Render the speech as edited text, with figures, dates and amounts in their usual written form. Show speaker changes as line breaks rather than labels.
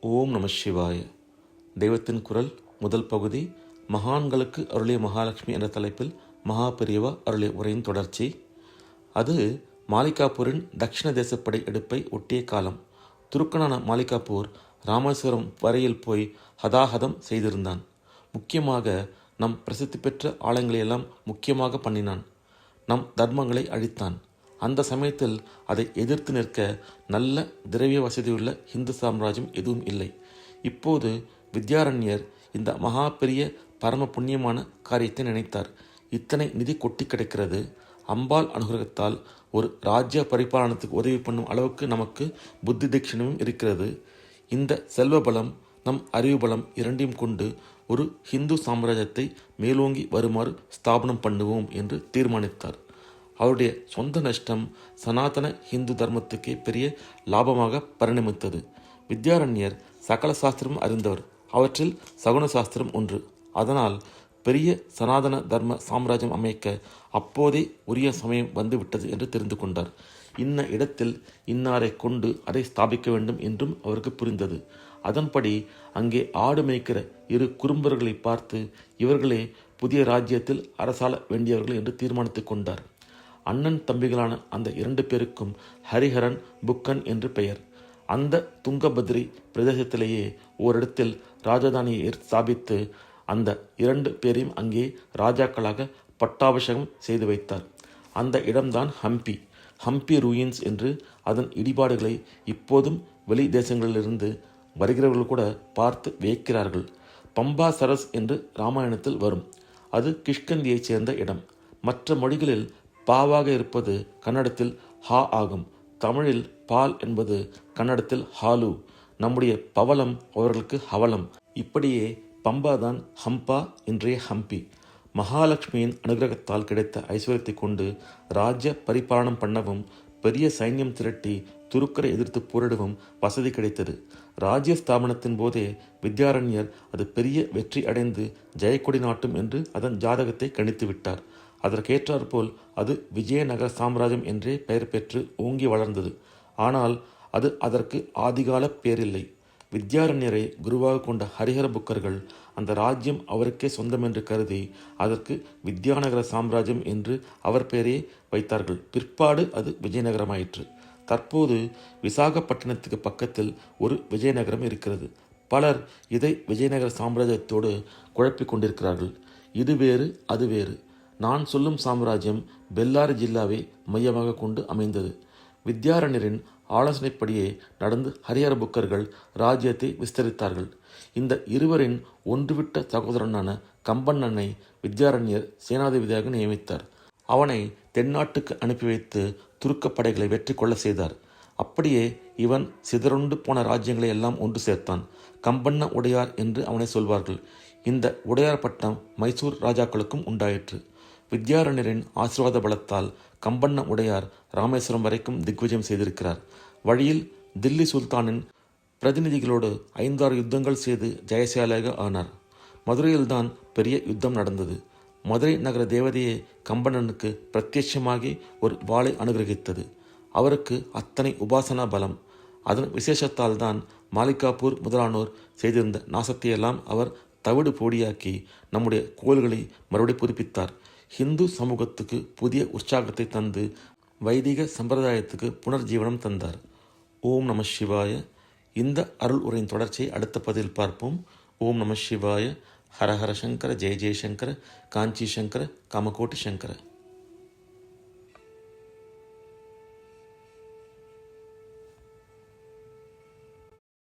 ஓம் நம சிவாய. தெய்வத்தின் குரல் முதல் பகுதி, மகான்களுக்கு அருளிய மகாலட்சுமி என்ற தலைப்பில் மகா பெரியவா அருளிய உரையின் தொடர்ச்சி. அது மாலிகாப்பூரின் தட்சிண தேசப்படை எடுப்பை ஒட்டிய காலம். துருக்கனான மாலிகாப்பூர் ராமேஸ்வரம் வரையில் போய் ஹதாஹதம் செய்திருந்தான். முக்கியமாக நம் பிரசித்தி பெற்ற ஆலயங்களையெல்லாம் முக்கியமாக பண்ணினான். நம் தர்மங்களை அழித்தான். அந்த சமயத்தில் அதை எதிர்த்து நிற்க நல்ல திரவிய வசதியுள்ள இந்து சாம்ராஜ்யம் எதுவும் இல்லை. இப்போது வித்யாரண்யர் இந்த மகா பெரிய பரம புண்ணியமான காரியத்தை நினைத்தார். இத்தனை நிதி கொட்டி கிடைக்கிறது. அம்பாள் அனுகிரகத்தால் ஒரு ராஜ்ய பரிபாலனத்துக்கு உதவி பண்ணும் அளவுக்கு நமக்கு புத்தி தட்சிணமும் இருக்கிறது. இந்த செல்வ பலம், நம் அறிவு பலம் இரண்டையும் கொண்டு ஒரு ஹிந்து சாம்ராஜ்யத்தை மேலோங்கி வருமாறு ஸ்தாபனம் பண்ணுவோம் என்று தீர்மானித்தார். அவருடைய சொந்த நஷ்டம் சனாதன ஹிந்து தர்மத்துக்கே பெரிய லாபமாக பரிணமித்தது. வித்யாரண்யர் சகல சாஸ்திரமும் அறிந்தவர். அவற்றில் சகுன சாஸ்திரம் ஒன்று. அதனால் பெரிய சனாதன தர்ம சாம்ராஜ்யம் அமைக்க அப்போதே உரிய சமயம் வந்துவிட்டது என்று தெரிந்து கொண்டார். இன்ன இடத்தில் இன்னாரை கொண்டு அதை ஸ்தாபிக்க வேண்டும் என்றும் அவருக்கு புரிந்தது. அதன்படி அங்கே ஆடு மேய்க்கிற இரு குறும்பர்களை பார்த்து இவர்களே புதிய ராஜ்யத்தில் அரசாள வேண்டியவர்கள் என்று தீர்மானித்து கொண்டார். அண்ணன் தம்பிகளான அந்த 2 பேருக்கும் ஹரிஹரன், புக்கன் என்று பெயர். அந்த துங்கபத்ரி பிரதேசத்திலேயே ஓரிடத்தில் ராஜதானியை ஸ்தாபித்து அந்த 2 பேரையும் அங்கே ராஜாக்களாக பட்டாபிஷேகம் செய்து வைத்தார். அந்த இடம்தான் ஹம்பி. ஹம்பி ரூயின்ஸ் என்று அதன் இடிபாடுகளை இப்போதும் வெளி தேசங்களிலிருந்து வருகிறவர்கள் கூட பார்த்து வியக்கிறார்கள். பம்பா சரஸ் என்று இராமாயணத்தில் வரும். அது கிஷ்கிந்தியைச் சேர்ந்த இடம். மற்ற மொழிகளில் பாவாக இருப்பது கன்னடத்தில் ஹா ஆகும். தமிழில் பால் என்பது கன்னடத்தில் ஹாலு. நம்முடைய பவளம் அவர்களுக்கு ஹவலம். இப்படியே பம்பாதான் ஹம்பா, இன்றைய ஹம்பி. மகாலட்சுமியின் அனுகிரகத்தால் கிடைத்த ஐஸ்வர்யத்தை கொண்டு ராஜ்ய பரிபாலனம் பண்ணவும் பெரிய சைன்யம் திரட்டி துருக்கரை எதிர்த்து போரிடவும் வசதி கிடைத்தது. ராஜ்ய ஸ்தாபனத்தின் போதே வித்யாரண்யர் அது பெரிய வெற்றி அடைந்து ஜெயக்கொடி நாட்டும் என்று அதன் ஜாதகத்தை கணித்து விட்டார். அதற்கேற்றாற்போல் அது விஜயநகர சாம்ராஜ்யம் என்றே பெயர் பெற்று ஓங்கி வளர்ந்தது. ஆனால் அது அதற்கு ஆதிகால பேரில்லை. வித்யாரண்யரை குருவாக கொண்ட ஹரிஹர புக்கர்கள் அந்த ராஜ்யம் அவருக்கே சொந்தமென்று கருதி அதற்கு வித்யாநகர சாம்ராஜ்யம் என்று அவர் பெயரே வைத்தார்கள். பிற்பாடு அது விஜயநகரமாயிற்று. தற்போது விசாகப்பட்டினத்துக்கு பக்கத்தில் ஒரு விஜயநகரம் இருக்கிறது. பலர் இதை விஜயநகர சாம்ராஜ்யத்தோடு குழப்பிக் கொண்டிருக்கிறார்கள். இது வேறு, அது வேறு. நான் சொல்லும் சாம்ராஜ்யம் பெல்லாரி ஜில்லாவை மையமாக கொண்டு அமைந்தது. வித்யாரண்யரின் ஆலோசனைப்படியே நடந்து ஹரிஹர புக்கர்கள் ராஜ்யத்தை விஸ்தரித்தார்கள். இந்த இருவரின் ஒன்றுவிட்ட சகோதரனான கம்பண்ணனை வித்யாரண்யர் சேனாதிபதியாக நியமித்தார். அவனை தென்னாட்டுக்கு அனுப்பி வைத்து துருக்க படைகளை வெற்றி கொள்ள செய்தார். அப்படியே இவன் சிதறுண்டு போன ராஜ்யங்களை எல்லாம் ஒன்று சேர்த்தான். கம்பண்ண உடையார் என்று அவனை சொல்வார்கள். இந்த உடையார் பட்டம் மைசூர் ராஜாக்களுக்கும் உண்டாயிற்று. வித்யாரண்யரின் ஆசீர்வாத பலத்தால் கம்பண்ண உடையார் ராமேஸ்வரம் வரைக்கும் திக்விஜயம் செய்திருக்கிறார். வழியில் தில்லி சுல்தானின் பிரதிநிதிகளோடு 5-6 யுத்தங்கள் செய்து ஜெயசாலியாக ஆனார். மதுரையில்தான் பெரிய யுத்தம் நடந்தது. மதுரை நகர தேவதையே கம்பண்ணனுக்கு பிரத்யட்சமாகி ஒரு வாளை அனுகிரகித்தது. அவருக்கு அத்தனை உபாசனா பலம். அதன் விசேஷத்தால் தான் மாலிகாப்பூர் முதலானோர் செய்திருந்த நாசத்தையெல்லாம் அவர் தவிடு பொடியாக்கி நம்முடைய கோயில்களை மறுபடி புதுப்பித்தார். ஹிந்து சமூகத்துக்கு புதிய உற்சாகத்தை தந்து வைதிக சம்பிரதாயத்துக்கு புனர்ஜீவனம் தந்தார். ஓம் நம சிவாய. இந்த அருள் உரையின் தொடர்ச்சியை அடுத்த பதிவில் பார்ப்போம். ஓம் நம சிவாய. ஹரஹர சங்கர, ஜெய ஜெயசங்கர, காஞ்சி சங்கர, காமகோட்டி சங்கர.